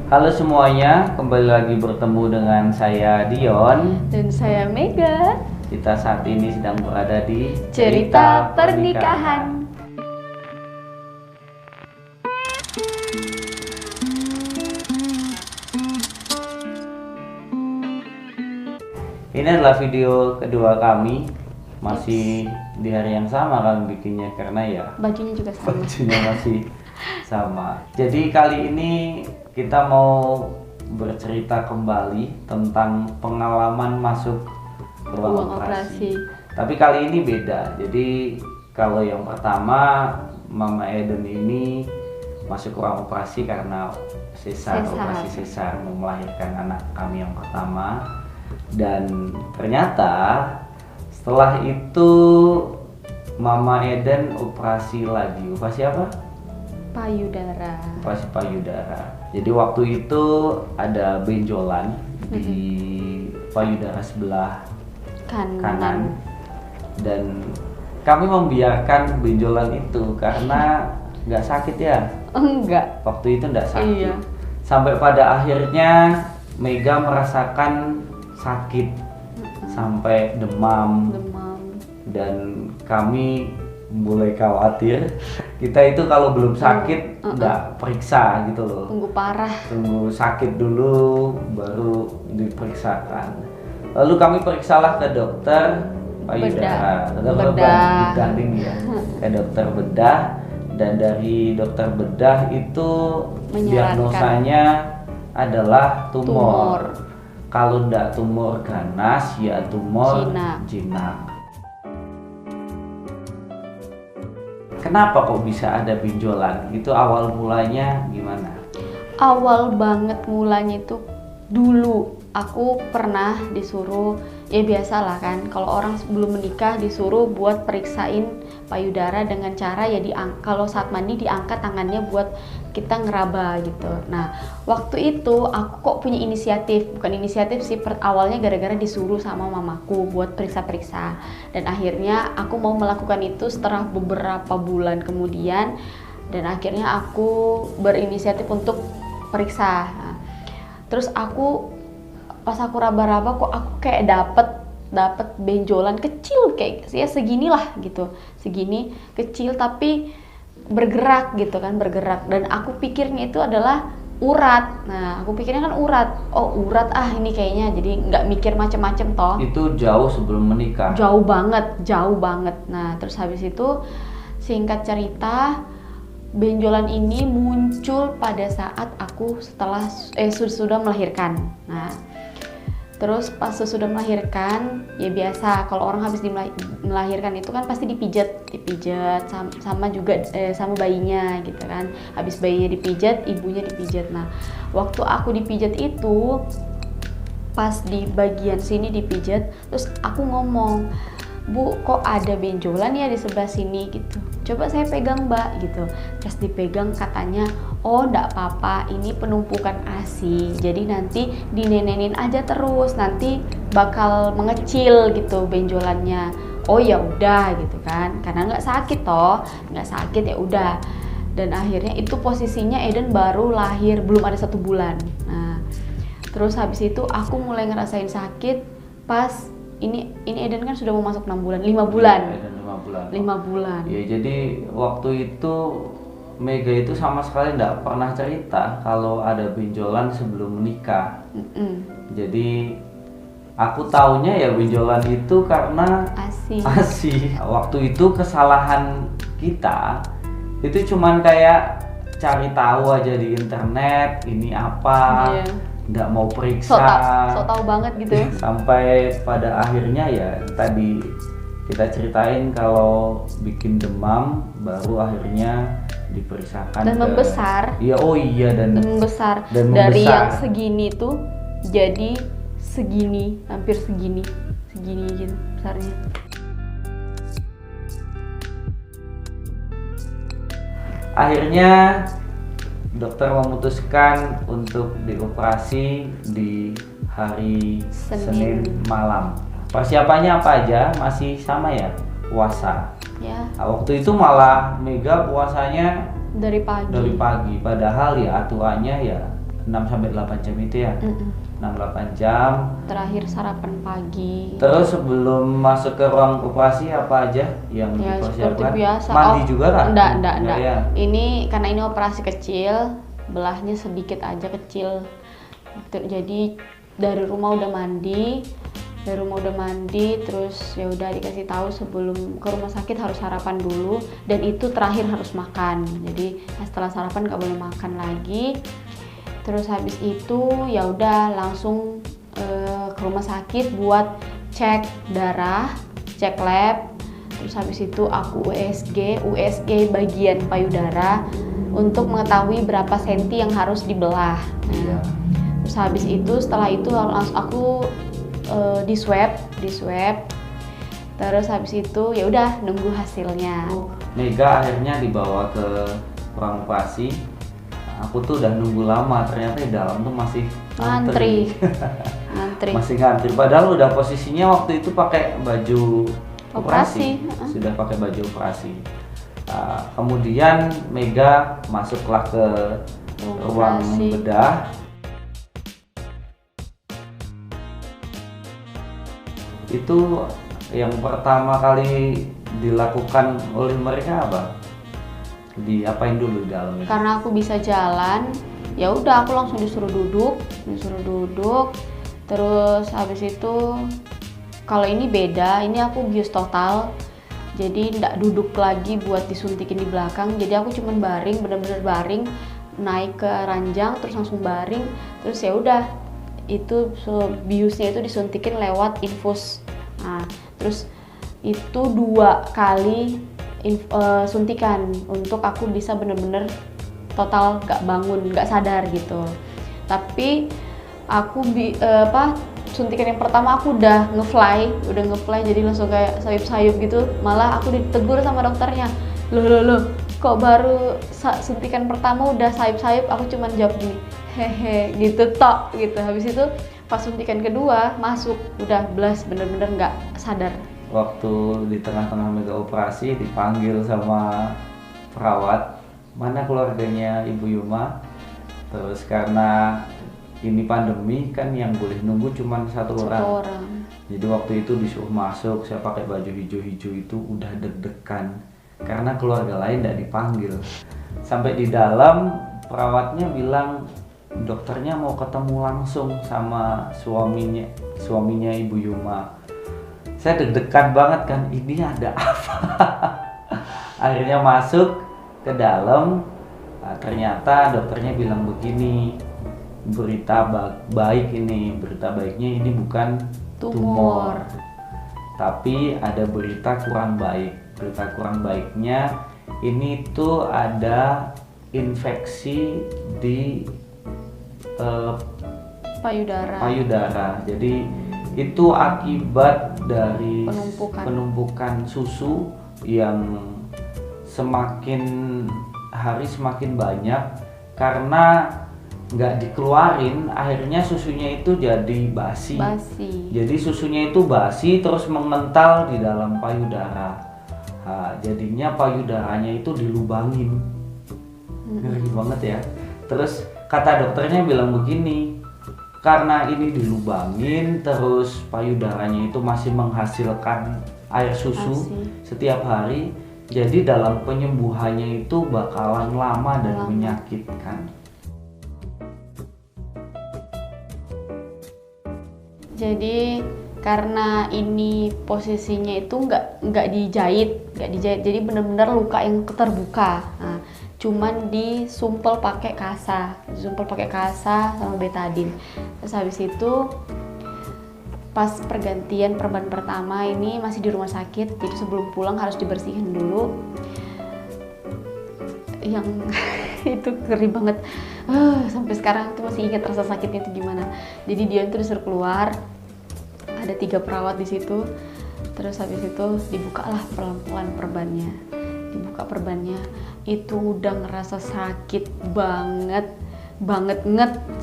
Halo semuanya, kembali lagi bertemu dengan saya Dion. Dan saya Mega. Kita saat ini sedang berada di Cerita pernikahan. Ini adalah video kedua kami, masih di hari yang sama kami bikinnya karena ya Bajunya juga sama. bajunya masih sama. Jadi kali ini kita mau bercerita kembali tentang pengalaman masuk ruang operasi. Tapi kali ini beda. Jadi kalau yang pertama Mama Eden ini masuk ruang operasi karena operasi sesar, mau melahirkan anak kami yang pertama. Dan ternyata setelah itu Mama Eden operasi lagi. Operasi apa? Payudara. Operasi payudara. Jadi waktu itu ada benjolan di payudara sebelah kanan. Dan kami membiarkan benjolan itu karena nggak sakit ya. Enggak. Waktu itu nggak sakit. Iya. Sampai pada akhirnya Mega merasakan sakit sampai demam. Dan kami mulai khawatir. Kita itu kalau belum sakit nggak periksa gitu loh. Tunggu parah. Tunggu sakit dulu baru diperiksakan. Lalu kami periksalah ke dokter payudara, bedah ini ya, ke dokter bedah. Dan dari dokter bedah itu diagnosanya adalah tumor. Kalau enggak tumor ganas ya tumor jinak. Kenapa kok bisa ada benjolan? Itu awal mulanya gimana? Awal banget mulanya itu dulu aku pernah disuruh, ya biasalah kan, kalau orang sebelum menikah disuruh buat periksain payudara dengan cara ya kalau saat mandi diangkat tangannya buat kita ngeraba gitu. Nah waktu itu aku kok punya inisiatif, bukan inisiatif sih, awalnya gara-gara disuruh sama mamaku buat periksa-periksa. Dan akhirnya aku mau melakukan itu setelah beberapa bulan kemudian, dan akhirnya aku berinisiatif untuk periksa. Nah, terus pas aku raba-raba kok aku kayak dapet benjolan kecil kayak ya seginilah gitu, segini kecil tapi bergerak gitu kan, bergerak. Dan aku pikirnya itu adalah urat. Nah aku pikirnya kan urat, oh urat ini kayaknya, jadi nggak mikir macem-macem toh. Itu jauh sebelum menikah? Jauh banget. Nah terus habis itu singkat cerita, benjolan ini muncul pada saat aku sudah melahirkan. Nah terus pas sudah melahirkan, ya biasa kalau orang habis melahirkan itu kan pasti dipijat sama juga sama bayinya gitu kan. Habis bayinya dipijat, ibunya dipijat. Nah waktu aku dipijat itu pas di bagian sini dipijat, terus aku ngomong, "Bu, kok ada benjolan ya di sebelah sini gitu. Coba saya pegang, Mbak," gitu. Pas dipegang katanya, "Oh, enggak apa-apa, ini penumpukan ASI. Jadi nanti dinenenin aja terus, nanti bakal mengecil gitu benjolannya." Oh ya udah gitu kan. Karena nggak sakit toh, nggak sakit ya udah. Dan akhirnya itu posisinya Eden baru lahir, belum ada 1 bulan. Nah, terus habis itu aku mulai ngerasain sakit pas ini Eden kan sudah mau masuk 6 bulan, 5 bulan. Ya, Eden 5 bulan. 5 bulan. Ya jadi waktu itu Mega itu sama sekali enggak pernah cerita kalau ada benjolan sebelum menikah. Jadi aku taunya ya benjolan itu karena ASI. Waktu itu kesalahan kita itu cuman kayak cari tahu aja di internet ini apa. Iya. Nggak mau periksa, so tahu banget gitu. Sampai pada akhirnya ya tadi kita ceritain kalau bikin demam baru akhirnya diperiksakan dan membesar. Iya, oh iya, dan membesar. Dan dari membesar. yang segini tuh jadi segini, hampir segini gitu besarnya. Akhirnya dokter memutuskan untuk dioperasi di hari Senin malam. Persiapannya apa aja? Masih sama ya? Puasa. Ya. Nah, waktu itu malah Mega puasanya dari pagi. Padahal ya aturannya ya 6-8 jam itu ya. 6-8 jam. Terakhir sarapan pagi. Terus sebelum masuk ke ruang operasi apa aja yang Ya dipersiapkan? seperti biasa. Mandi juga kan? Enggak. Ya. Ini karena ini operasi kecil, belahnya sedikit aja kecil. Jadi dari rumah udah mandi, terus ya udah dikasih tahu sebelum ke rumah sakit harus sarapan dulu, dan itu terakhir harus makan. Jadi setelah sarapan nggak boleh makan lagi. Terus habis itu ya udah langsung ke rumah sakit buat cek darah, cek lab. Terus habis itu aku USG bagian payudara untuk mengetahui berapa senti yang harus dibelah. Nah, terus habis itu setelah itu langsung aku di swab. Terus habis itu ya udah nunggu hasilnya. Mega akhirnya dibawa ke ruang operasi. Aku tuh udah nunggu lama, ternyata di dalam tuh masih ngantri. Masih ngantri. Padahal udah posisinya waktu itu pakai baju operasi. Sudah pakai baju operasi. Kemudian Mega masuklah ke ruang bedah. Itu yang pertama kali dilakukan oleh mereka apa? Diapain dulu di dalam? Karena aku bisa jalan, ya udah aku langsung disuruh duduk. Terus habis itu kalau ini beda, ini aku bius total. Jadi nggak duduk lagi buat disuntikin di belakang. Jadi aku cuman baring, bener-bener baring, naik ke ranjang terus langsung baring. Terus ya udah itu biusnya itu disuntikin lewat infus. Nah, terus itu 2 kali suntikan untuk aku bisa bener-bener total gak bangun, gak sadar gitu. Tapi aku suntikan yang pertama aku udah ngefly jadi langsung kayak sayup-sayup gitu. Malah aku ditegur sama dokternya, loh kok baru suntikan pertama udah sayup-sayup. Aku cuman jawab gini, hehe gitu tok gitu. Habis itu pas suntikan kedua masuk udah blas, bener-bener nggak sadar. Waktu di tengah-tengah Mega operasi dipanggil sama perawat, mana keluarganya Ibu Yuma. Terus karena ini pandemi kan yang boleh nunggu cuma satu orang. Jadi waktu itu disuruh masuk, saya pakai baju hijau-hijau itu udah deg-degan karena keluarga lain tidak dipanggil. Sampai di dalam perawatnya bilang dokternya mau ketemu langsung sama suaminya Ibu Yuma. Saya deg-degan banget kan, ini ada apa? Akhirnya masuk ke dalam, ternyata dokternya bilang begini, berita baiknya ini bukan tumor, tapi ada berita kurang baik. Berita kurang baiknya ini tuh ada infeksi di payudara. Jadi itu akibat dari penumpukan susu yang semakin hari semakin banyak karena nggak dikeluarin, akhirnya susunya itu jadi basi. Jadi susunya itu basi terus mengental di dalam payudara. Jadinya payudaranya itu dilubangin. Ngeri banget ya. Terus kata dokternya bilang begini, karena ini dilubangin terus payudaranya itu masih menghasilkan air susu setiap hari, jadi dalam penyembuhannya itu bakalan lama dan menyakitkan. Jadi karena ini posisinya itu nggak dijahit, jadi benar-benar luka yang terbuka. Nah, cuman disumpel pakai kasa sama betadine. Terus habis itu pas pergantian perban pertama ini masih di rumah sakit, jadi sebelum pulang harus dibersihin dulu. Yang itu ngeri banget, sampai sekarang tuh masih ingat rasa sakitnya itu gimana. Jadi dia tuh disuruh keluar, ada 3 perawat di situ. Terus habis itu dibukalah pelan-pelan perbannya. Itu udah ngerasa sakit banget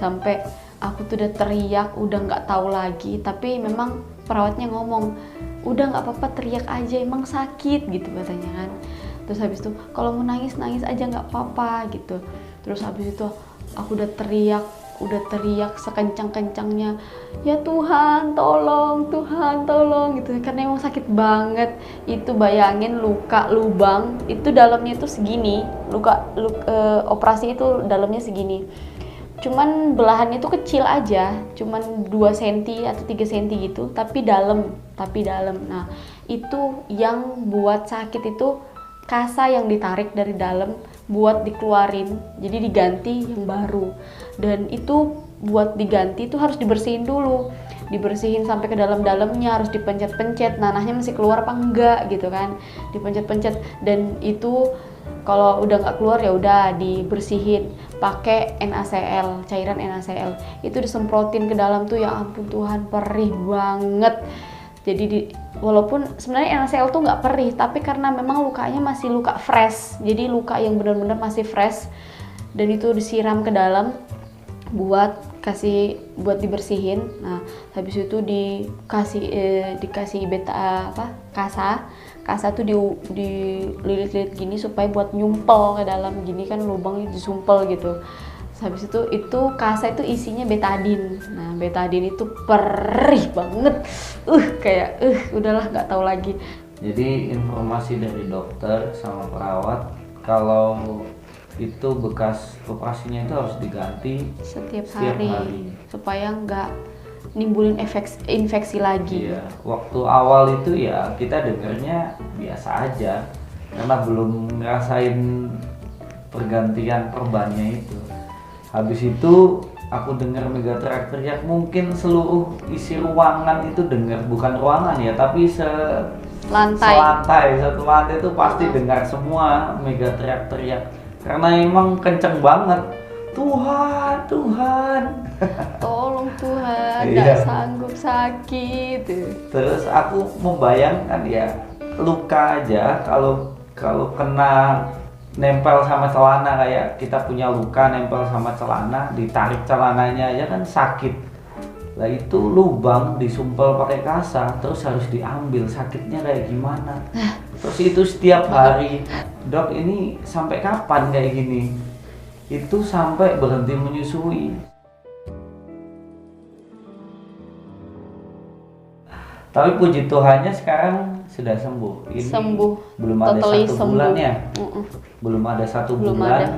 sampai aku tuh udah teriak, udah nggak tahu lagi. Tapi memang perawatnya ngomong, udah nggak apa-apa, teriak aja, emang sakit gitu katanya kan. Terus habis itu kalau mau nangis aja nggak apa-apa gitu. Terus habis itu aku udah teriak udah teriak sekencang-kencangnya, ya Tuhan tolong gitu, karena emang sakit banget. Itu bayangin luka lubang itu dalamnya itu segini, operasi itu dalamnya segini, cuman belahannya itu kecil aja, cuman 2 cm atau 3 cm gitu, tapi dalam. Nah itu yang buat sakit itu kasa yang ditarik dari dalam buat dikeluarin, jadi diganti yang baru. Dan itu buat diganti itu harus dibersihin dulu, dibersihin sampai ke dalam-dalamnya, harus dipencet-pencet nanahnya masih keluar apa enggak gitu kan, dipencet-pencet. Dan itu kalau udah nggak keluar ya udah dibersihin pakai NaCl, cairan NaCl itu disemprotin ke dalam tuh. Ya ampun Tuhan, perih banget. Jadi walaupun sebenarnya NaCl tuh nggak perih, tapi karena memang lukanya masih luka fresh, jadi luka yang benar-benar masih fresh, dan itu disiram ke dalam buat dibersihin. Nah habis itu dikasih kasa tuh dililit-lilit gini supaya buat nyumpel ke dalam gini kan, lubangnya disumpel gitu. Habis itu kasa itu isinya betadin. Nah betadin itu perih banget, udahlah nggak tahu lagi. Jadi informasi dari dokter sama perawat kalau itu bekas operasinya itu harus diganti setiap hari supaya nggak nimbulin infeksi lagi. Iya, waktu awal itu ya kita dengarnya biasa aja karena belum ngerasain pergantian perbannya itu. Habis itu aku dengar mega teriak-teriak, mungkin seluruh isi ruangan itu dengar, bukan ruangan ya, tapi satu lantai itu pasti dengar semua mega teriak-teriak karena emang kenceng banget. Tuhan tolong Tuhan, nggak sanggup sakit. Terus aku membayangkan ya, luka aja kalau kena nempel sama celana, kayak kita punya luka nempel sama celana, ditarik celananya aja kan sakit. Lah itu lubang disumpel pakai kasa terus harus diambil, sakitnya kayak gimana. Terus itu setiap hari. Dok, ini sampai kapan kayak gini? Itu sampai berhenti menyusui. Tapi puji Tuhannya sekarang sudah sembuh. Ini sembuh. Belum ada 1 bulan ya? Belum ada 1 bulan. Ada.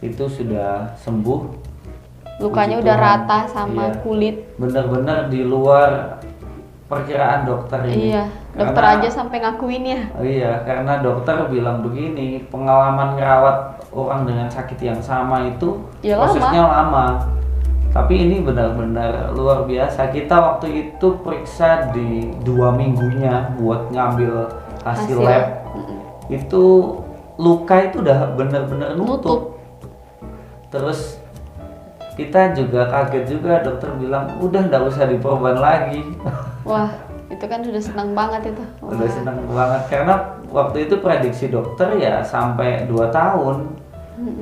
Itu sudah sembuh. Lukanya puji udah Tuhan. rata sama kulit. Bener-bener di luar perkiraan dokter ini. Iya, dokter aja sampai ngakuin ya. Iya, karena dokter bilang begini, pengalaman ngerawat orang dengan sakit yang sama itu ya prosesnya lama. Tapi ini benar-benar luar biasa. Kita waktu itu periksa di 2 minggunya buat ngambil hasil lab. Itu luka itu udah benar-benar nutup. Terus kita juga kaget juga, dokter bilang udah nggak usah diperban lagi. Wah, itu kan udah senang banget itu. Wah. Udah senang banget karena waktu itu prediksi dokter ya sampai 2 tahun.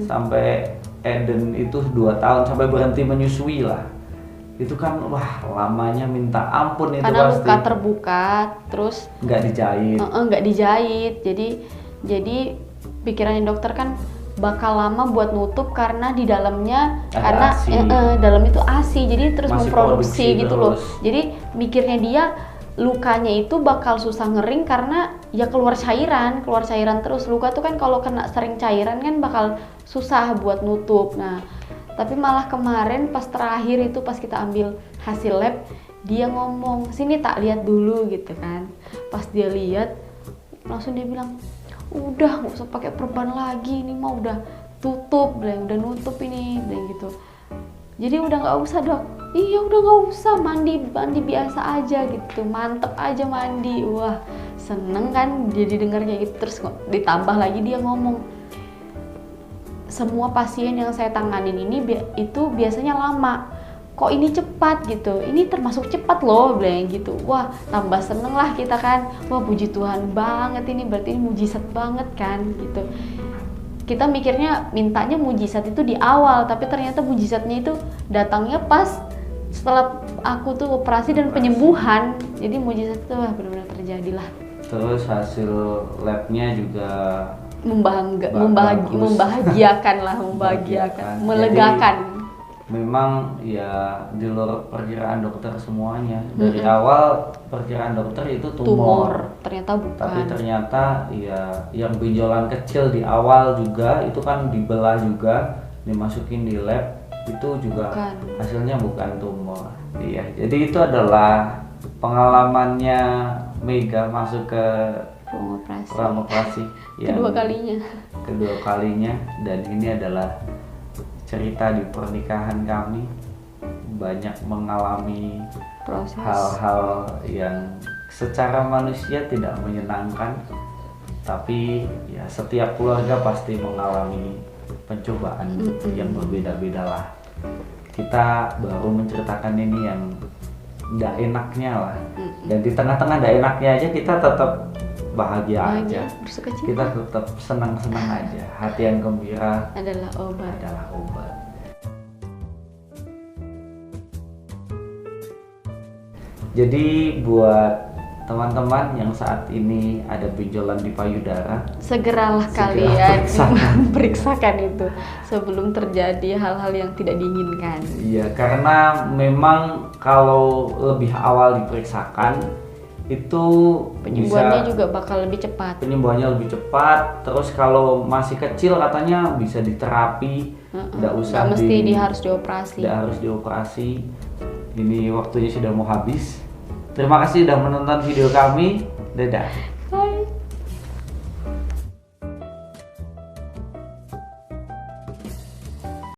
Sampai Eden itu 2 tahun, sampai berhenti menyusui lah. Itu kan wah lamanya minta ampun itu. Karena pasti. Luka terbuka, terus nggak dijahit. Nggak dijahit. Jadi pikirannya dokter kan bakal lama buat nutup karena di dalamnya dalam itu ASI, jadi terus masih memproduksi gitu terus. loh. Jadi mikirnya dia lukanya itu bakal susah ngering karena ya keluar cairan terus. Luka tuh kan kalau kena sering cairan kan bakal susah buat nutup. Nah, tapi malah kemarin pas terakhir itu pas kita ambil hasil lab, dia ngomong, "Sini tak lihat dulu," gitu kan. Pas dia lihat langsung dia bilang, "Udah nggak usah pakai perban lagi, ini mah udah tutup," bilang, "udah nutup ini," bilang gitu. Jadi udah nggak usah dok. Iya udah nggak usah, mandi biasa aja gitu, mantep aja mandi. Wah seneng kan jadi denger kayak gitu. Terus ditambah lagi dia ngomong, semua pasien yang saya tanganin ini itu biasanya lama, kok ini cepat gitu, ini termasuk cepat loh, bilang gitu. Wah tambah seneng lah kita kan, wah puji Tuhan banget, ini berarti ini mujizat banget kan gitu. Kita mikirnya mintanya mujizat itu di awal, tapi ternyata mujizatnya itu datangnya pas setelah aku tuh operasi dan penyembuhan. Jadi mujizat itu benar-benar terjadi lah. Terus hasil labnya juga membahagiakan lah, membahagiakan, melegakan. memang ya di luar perkiraan dokter semuanya. Dari awal perkiraan dokter itu tumor. Ternyata bukan. Tapi ternyata ya yang benjolan kecil di awal juga itu kan dibelah juga, dimasukin di lab, itu juga hasilnya bukan tumor. Iya, jadi itu adalah pengalamannya Mega masuk ke ruang operasi kedua kalinya, dan ini adalah cerita di pernikahan kami. Banyak mengalami hal-hal yang secara manusia tidak menyenangkan, tapi ya setiap keluarga pasti mengalami pencobaan yang berbeda-beda lah. Kita baru menceritakan ini yang tidak enaknya lah, dan di tengah-tengah tidak enaknya aja kita tetap bahagia aja, kita tetap senang-senang aja. Hati yang gembira adalah obat. Jadi buat teman-teman yang saat ini ada benjolan di payudara, segeralah kalian periksakan itu sebelum terjadi hal-hal yang tidak diinginkan. Iya, karena memang kalau lebih awal diperiksakan itu penyembuhannya juga bakal lebih cepat. Penyembuhannya lebih cepat. Terus kalau masih kecil katanya bisa diterapi, nggak usah harus dioperasi. Tidak harus dioperasi. Ini waktunya sudah mau habis. Terima kasih sudah menonton video kami. Dadah.